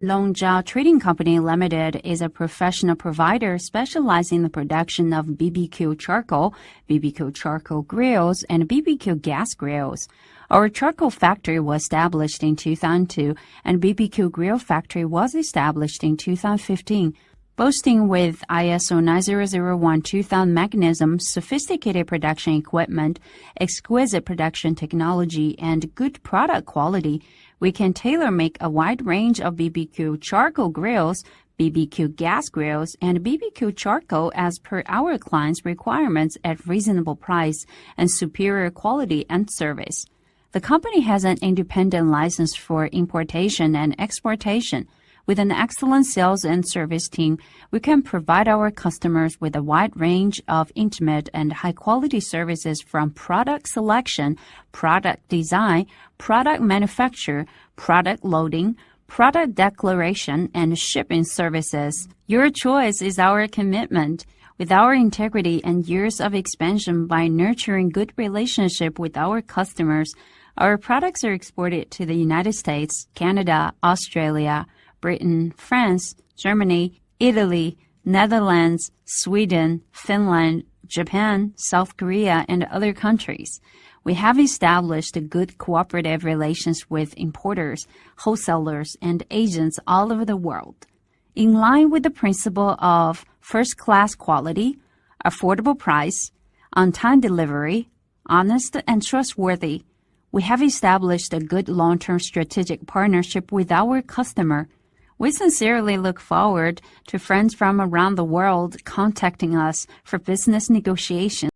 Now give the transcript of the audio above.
Longzhao Trading Company Limited is a professional provider specializing in the production of BBQ charcoal grills, and BBQ gas grills. Our charcoal factory was established in 2002, and BBQ grill factory was established in 2015. Boasting with ISO 9001-2000 mechanisms, sophisticated production equipment, exquisite production technology, and good product quality, we can tailor-make a wide range of BBQ charcoal grills, BBQ gas grills, and BBQ charcoal as per our clients' requirements at reasonable price and superior quality and service. The company has an independent license for importation and exportation. With an excellent sales and service team, we can provide our customers with a wide range of intimate and high-quality services from product selection, product design, product manufacture, product loading, product declaration, and shipping services. Your choice is our commitment. With our integrity and years of expansion by nurturing good relationship with our customers, our products are exported to the United States, Canada, Australia, Britain, France, Germany, Italy, Netherlands, Sweden, Finland, Japan, South Korea, and other countries. We have established good cooperative relations with importers, wholesalers, and agents all over the world. In line with the principle of first-class quality, affordable price, on-time delivery, honest and trustworthy, we have established a good long-term strategic partnership with our customer. We sincerely look forward to friends from around the world contacting us for business negotiations.